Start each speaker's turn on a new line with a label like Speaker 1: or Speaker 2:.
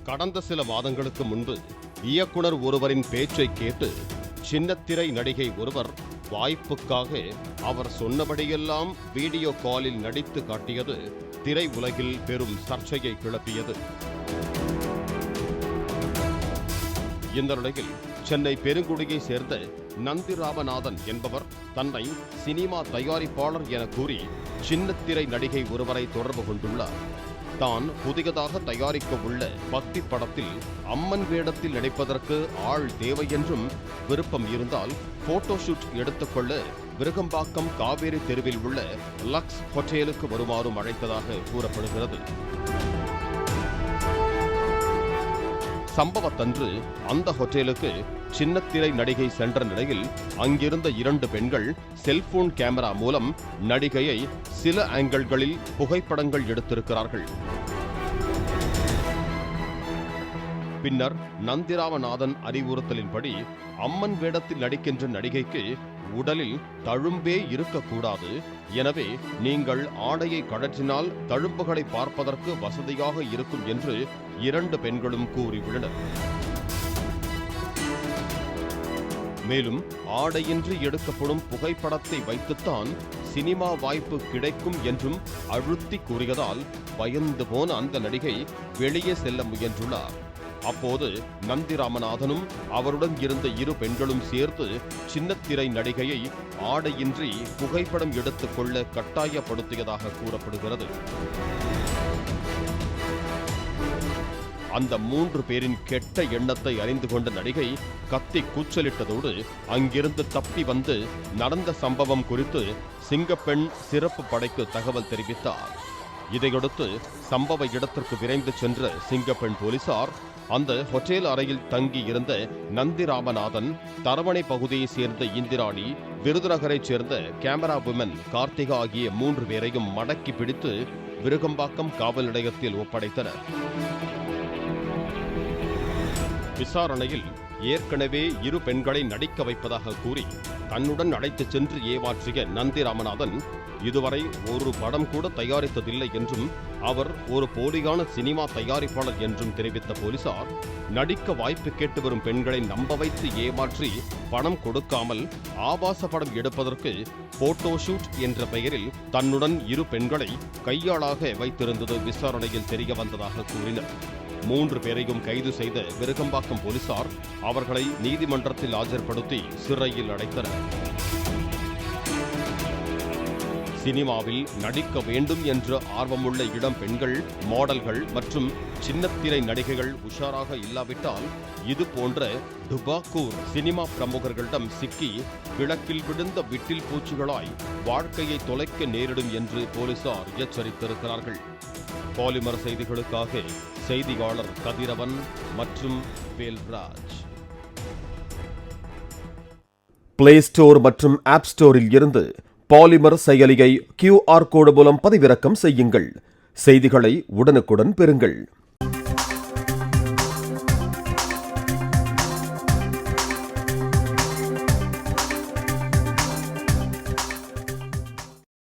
Speaker 1: கடந்த சில மாதங்களுக்கு முன்பு இயக்குனர் ஒருவரின் பேச்சை கேட்டு சின்னத்திரை நடிகை ஒருவர் வாய்ப்புக்காக அவர் சொன்னபடியெல்லாம் வீடியோ காலில் நடித்து காட்டியது திரை உலகில் பெரும் சர்ச்சையை கிளப்பியது. இந்த நிலையில் சென்னை பெருங்குடியை சேர்ந்த நந்திராமநாதன் என்பவர் தன்னை சினிமா தயாரிப்பாளர் என கூறி சின்னத்திரை நடிகை ஒருவரை தொடர்பு கொண்டுள்ளார். தான் புதியதாக தயாரிக்க உள்ள பக்தி படத்தில் அம்மன் வேடத்தில் நடிப்பதற்கு ஆள் தேவை என்றும், விருப்பம் இருந்தால் போட்டோஷூட் எடுத்துக்கொள்ள விருகம்பாக்கம் காவேரி தெருவில் உள்ள லக்ஸ் ஹோட்டலுக்கு வருமாறும் அழைத்ததாக கூறப்படுகிறது. சம்பவத்தன்று அந்த ஹோட்டலுக்கு சின்னத்திரை நடிகை சென்ற நிலையில் அங்கிருந்த 2 பெண்கள் செல்போன் கேமரா மூலம் நடிகையை சில ஆங்கிள்களில் புகைப்படங்கள் எடுத்திருக்கிறார்கள். பின்னர் நந்திராமநாதன் அறிவுறுத்தலின்படி அம்மன் வேடத்தில் நடிக்கின்ற நடிகைக்கு உடலில் தழும்பே இருக்கக்கூடாது, எனவே நீங்கள் ஆடையை கழற்றினால் தழும்புகளை பார்ப்பதற்கு வசதியாக இருக்கும் என்று 2 பெண்களும் கூறியுள்ளனர். மேலும் ஆடையின்றி எடுக்கப்படும் புகைப்படத்தை வைத்துத்தான் சினிமா வாய்ப்பு கிடைக்கும் என்றும் அழுத்தி கூறியதால் பயந்து போன அந்த நடிகை வெளியே செல்ல முயன்றுள்ளார். அப்போது நந்திராமநாதனும் அவருடன் இருந்த 2 பெண்களும் சேர்த்து சின்னத்திரை நடிகையை ஆடையின்றி புகைப்படம் எடுத்துக்கொள்ள கட்டாயப்படுத்தியதாக கூறப்படுகிறது. அந்த 3 பேரின் கெட்ட எண்ணத்தை அறிந்து கொண்ட நடிகை கத்தி கூச்சலிட்டதோடு அங்கிருந்து தப்பி வந்து நடந்த சம்பவம் குறித்து சிங்கப்பெண் சிறப்பு படைக்கு தகவல் தெரிவித்தார். இதையடுத்து சம்பவ இடத்திற்கு விரைந்து சென்ற சிங்கப்பெண் போலீசார் அந்த ஹோட்டல் அறையில் தங்கி இருந்த நந்திராமநாதன், தரவணை பகுதியைச் சேர்ந்த இந்திராணி, விருதுநகரைச் சேர்ந்த கேமரா உமன் கார்த்திகா ஆகிய 3 பேரையும் மடக்கி பிடித்து விருகம்பாக்கம் காவல் நிலையத்தில் ஒப்படைத்தனர். விசாரணையில் ஏற்கனவே 2 பெண்களை நடிக்க வைப்பதாக கூறி தன்னுடன் அழைத்துச் சென்று ஏமாற்றிய நந்திராமநாதன் இதுவரை ஒரு படம் கூட தயாரித்ததில்லை என்றும், அவர் ஒரு போலியான சினிமா தயாரிப்பாளர் என்றும் தெரிவித்த போலீசார், நடிக்க வாய்ப்பு கேட்டு வரும் பெண்களை நம்ப வைத்து ஏமாற்றி பணம் கொடுக்காமல் ஆபாச படம் எடுப்பதற்கு போட்டோஷூட் என்ற பெயரில் தன்னுடன் 2 பெண்களை கையாளாக வைத்திருந்தது விசாரணையில் தெரிய வந்ததாக கூறினர். 3 பேரையும் கைது செய்த விருகம்பாக்கம் போலீசார் அவர்களை நீதிமன்றத்தில் ஆஜர்படுத்தி சிறையில் அடைத்தனர். சினிமாவில் நடிக்க வேண்டும் என்ற ஆர்வமுள்ள இளம் பெண்கள், மாடல்கள் மற்றும் சின்னத்திரை நடிகைகள் உஷாராக இல்லாவிட்டால் இது போன்ற டுபாக்கூர் சினிமா பிரமுகர்களிடம் சிக்கி கிழக்கில் விழுந்த விட்டில் பூச்சிகளாய் வாழ்க்கையை தொலைக்க நேரிடும் என்று போலீசார் எச்சரித்திருக்கிறார்கள். பாலிமர் செய்திகளுக்காக செய்தியாளர் கதிரவன் மற்றும் வேல்ராஜ்.
Speaker 2: பிளே ஸ்டோர் மற்றும் ஆப் ஸ்டோரில் இருந்து பாலிமர் செயலியை QR கோடு மூலம் பதிவிறக்கம் செய்யுங்கள். செய்திகளை உடனுக்குடன் பெறுங்கள்.